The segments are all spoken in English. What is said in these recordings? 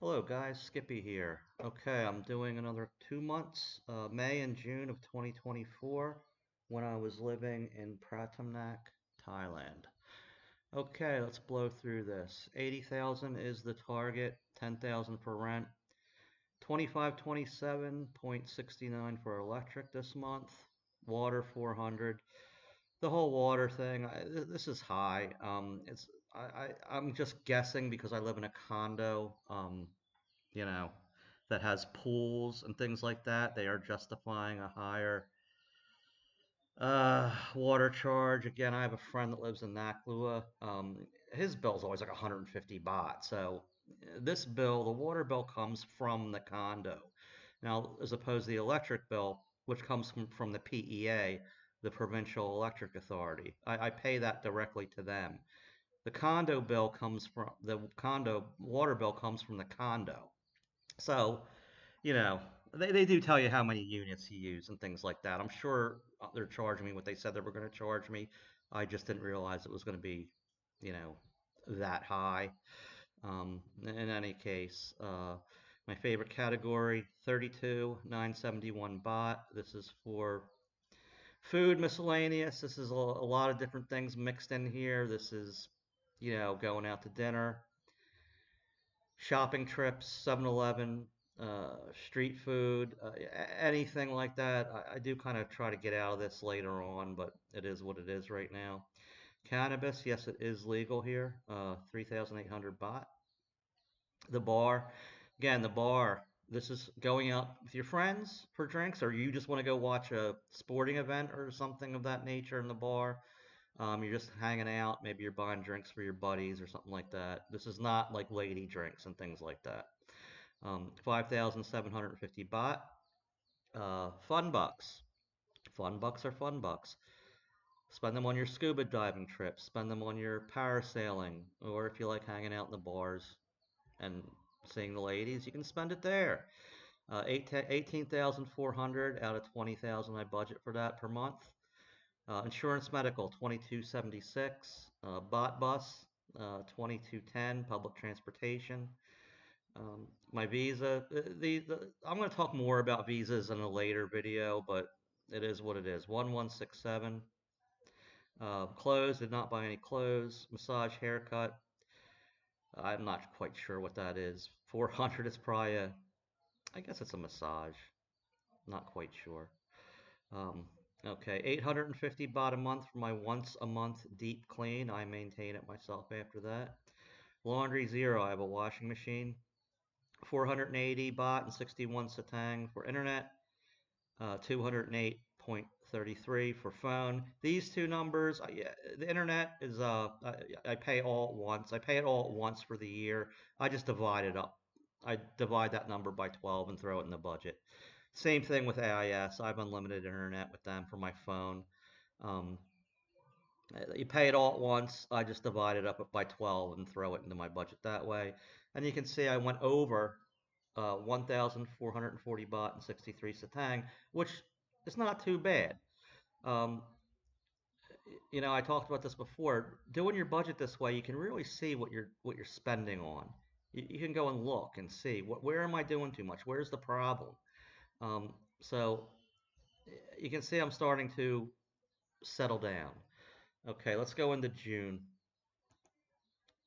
Hello guys, Skippy here. Okay, I'm doing another 2 months, May and June of 2024, when I was living in Pratamnak, Thailand. Okay, let's blow through this. 80,000 is the target, 10,000 for rent, 2527.69 for electric this month, water 400. The whole water thing, this is high. I'm just guessing because I live in a condo. You know, that has pools and things like that, they are justifying a higher water charge. Again, I have a friend that lives in Naklua. His bill's always like 150 baht. So this bill, the water bill comes from the condo. Now, as opposed to the electric bill, which comes from the PEA, the Provincial Electric Authority. I pay that directly to them. The condo water bill comes from the condo. So you know, they do tell you how many units you use and things like that. I'm sure they're charging me what they said they were going to charge me. I just didn't realize it was going to be, you know, that high. In any case, my favorite category, 32,971 baht. This is for food miscellaneous. This is a lot of different things mixed in here. This is, going out to dinner, shopping trips, 7-Eleven, street food, anything like that. I do kind of try to get out of this later on, but it is what it is right now. Cannabis, yes, it is legal here. 3,800 baht. The bar, again, the bar. This is going out with your friends for drinks, or you just want to go watch a sporting event or something of that nature in the bar. You're just hanging out. Maybe you're buying drinks for your buddies or something like that. This is not like lady drinks and things like that. 5,750 baht. Fun bucks. Fun bucks are fun bucks. Spend them on your scuba diving trips. Spend them on your parasailing. Or if you like hanging out in the bars and seeing the ladies, you can spend it there. 18,400 out of 20,000 I budget for that per month. Insurance medical 2276, bot bus 2210, public transportation. My visa, I'm going to talk more about visas in a later video, but it is what it is. 1167. Clothes, did not buy any clothes. Massage haircut, I'm not quite sure what that is. 400 is probably I guess it's a massage. Not quite sure. Um, okay, 850 baht a month for my once a month deep clean. I maintain it myself after that. Laundry zero. I have a washing machine. 480 baht and 61 satang for internet. 208.33 for phone. These two numbers, yeah, the internet is I pay all at once. I pay it all at once for the year. I just divide it up. I divide that number by 12 and throw it in the budget. Same thing with AIS. I have unlimited internet with them for my phone. Um, you pay it all at once. I just divide it up by 12 and throw it into my budget that way. And you can see I went over 1,440 baht and 63 satang, which is not too bad. Um, I talked about this before. Doing your budget this way, you can really see what you're spending on. You can go and look and see where am I doing too much? Where's the problem? So you can see I'm starting to settle down. Okay, let's go into June.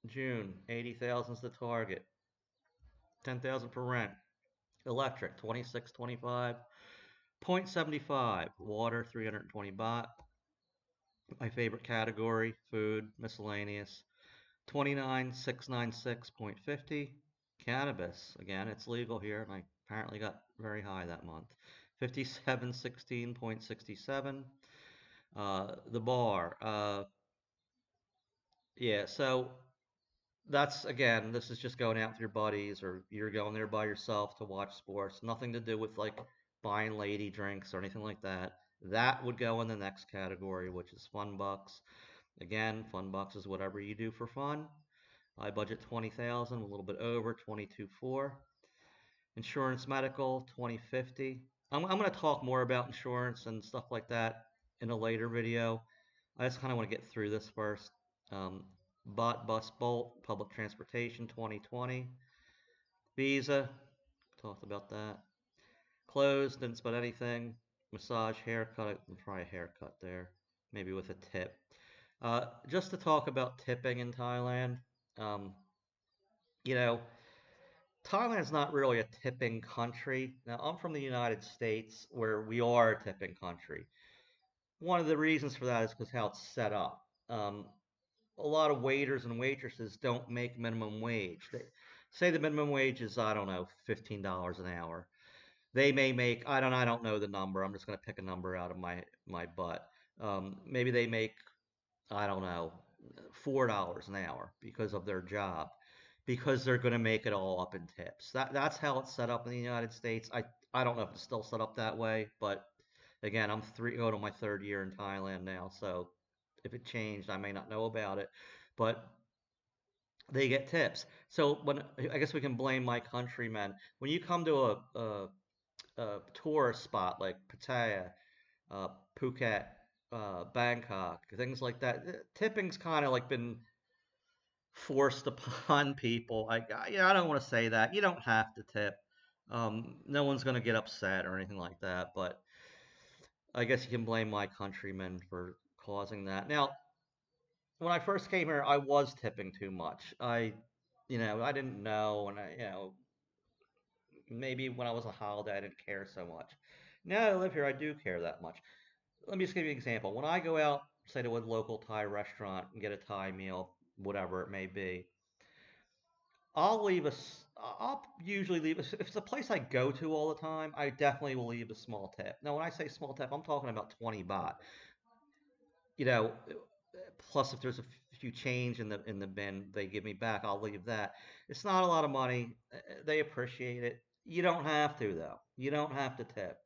June, 80,000 is the target. 10,000 for rent. Electric, 2625. 0.75. Water, 320 baht. My favorite category, food, miscellaneous. 29,696.50. Cannabis, again, it's legal here, and I apparently got very high that month. 5716.67. The bar, yeah, so that's again, this is just going out with your buddies or you're going there by yourself to watch sports. Nothing to do with like buying lady drinks or anything like that. That would go in the next category, which is fun bucks. Again, fun bucks is whatever you do for fun. I budget 20,000, a little bit over 22.4. Insurance medical 2050. I'm going to talk more about insurance and stuff like that in a later video. I just kind of want to get through this first. Bot bus bolt public transportation 2020. Visa, talked about that. Clothes, didn't spend anything. Massage, haircut, try a haircut there, maybe with a tip. Just to talk about tipping in Thailand, um, you know, Thailand's not really a tipping country. Now, I'm from the United States, where we are a tipping country. One of the reasons for that is because how it's set up. A lot of waiters and waitresses don't make minimum wage. They say the minimum wage is, I don't know, $15 an hour. They may make, I don't know the number. I'm just going to pick a number out of my butt. Maybe they make, I don't know, $4 an hour because of their job, because they're going to make it all up in tips. That's how it's set up in the United States. I don't know if it's still set up that way, but again, I'm going to my third year in Thailand now, so if it changed, I may not know about it, but they get tips. So when I guess we can blame my countrymen when you come to a tourist spot like Pattaya, uh, Phuket, Bangkok, things like that. Tipping's kind of like been forced upon people. Yeah, I don't want to say that. You don't have to tip. No one's going to get upset or anything like that. But I guess you can blame my countrymen for causing that. Now, when I first came here, I was tipping too much. I didn't know, and maybe when I was on holiday, I didn't care so much. Now that I live here, I do care that much. Let me just give you an example. When I go out, say to a local Thai restaurant and get a Thai meal, whatever it may be, I'll leave a. I'll usually leave. If it's a place I go to all the time, I definitely will leave a small tip. Now, when I say small tip, I'm talking about 20 baht. You know, plus if there's a few change in the bin they give me back, I'll leave that. It's not a lot of money. They appreciate it. You don't have to though. You don't have to tip.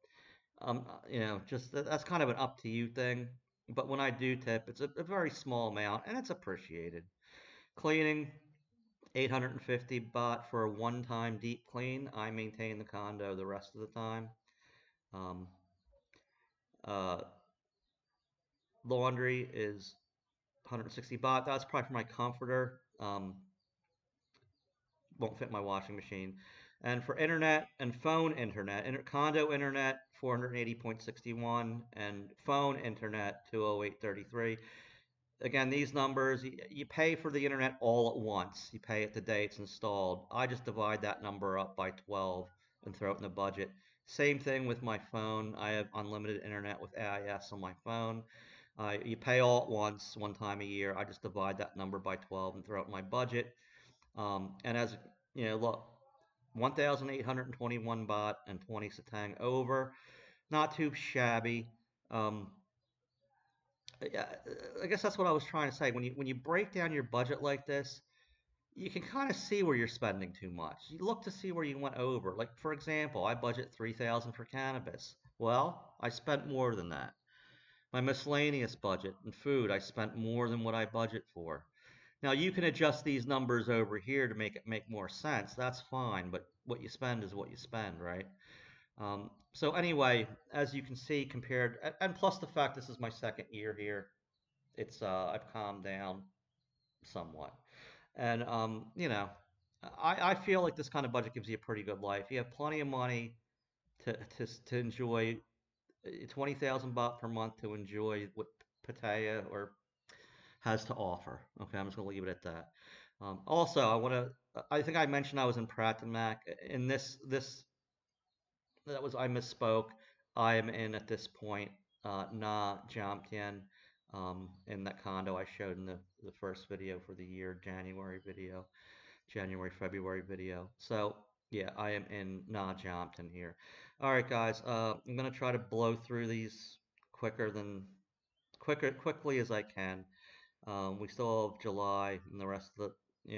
Just that's kind of an up to you thing. But when I do tip, it's a very small amount and it's appreciated. Cleaning, 850 baht for a one-time deep clean. I maintain the condo the rest of the time. Um, uh, Laundry is 160 baht. That's probably for my comforter. Won't fit my washing machine. And for internet and phone internet, condo internet 480.61 and phone internet 208.33. Again, these numbers, you pay for the internet all at once. You pay it the day it's installed. I just divide that number up by 12 and throw it in the budget. Same thing with my phone. I have unlimited internet with AIS on my phone. You pay all at once, one time a year. I just divide that number by 12 and throw it in my budget. And as you know, look, 1,821 baht and 20 satang over. Not too shabby. Um, yeah, I guess that's what I was trying to say. When you break down your budget like this, you can kind of see where you're spending too much. You look to see where you went over. Like for example, I budget 3,000 for cannabis. Well, I spent more than that. My miscellaneous budget and food, I spent more than what I budget for. Now you can adjust these numbers over here to make it make more sense. That's fine, but what you spend is what you spend, right? So anyway, as you can see, compared and plus the fact this is my second year here, it's I've calmed down somewhat, and I feel like this kind of budget gives you a pretty good life. You have plenty of money to enjoy 20,000 baht per month to enjoy what Pattaya or has to offer. Okay, I'm just gonna leave it at that. Also, I think I mentioned I was in Pratt and Mac. In this that was I misspoke. I am in at this point Na Jamtien in that condo I showed in the first video for the year, January February video. So yeah, I am in Na Jamtien here. All right, guys. I'm gonna try to blow through these quicker than quickly as I can. We still have July and the rest of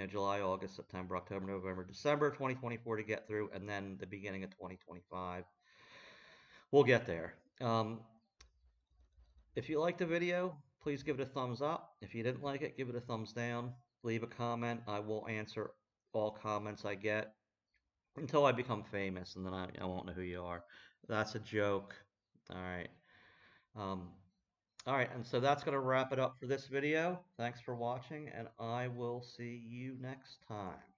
July, August, September, October, November, December 2024 to get through, and then the beginning of 2025. We'll get there. If you liked the video, please give it a thumbs up. If you didn't like it, give it a thumbs down. Leave a comment. I will answer all comments I get until I become famous, and then I won't know who you are. That's a joke. All right. Um, all right, and so that's going to wrap it up for this video. Thanks for watching, and I will see you next time.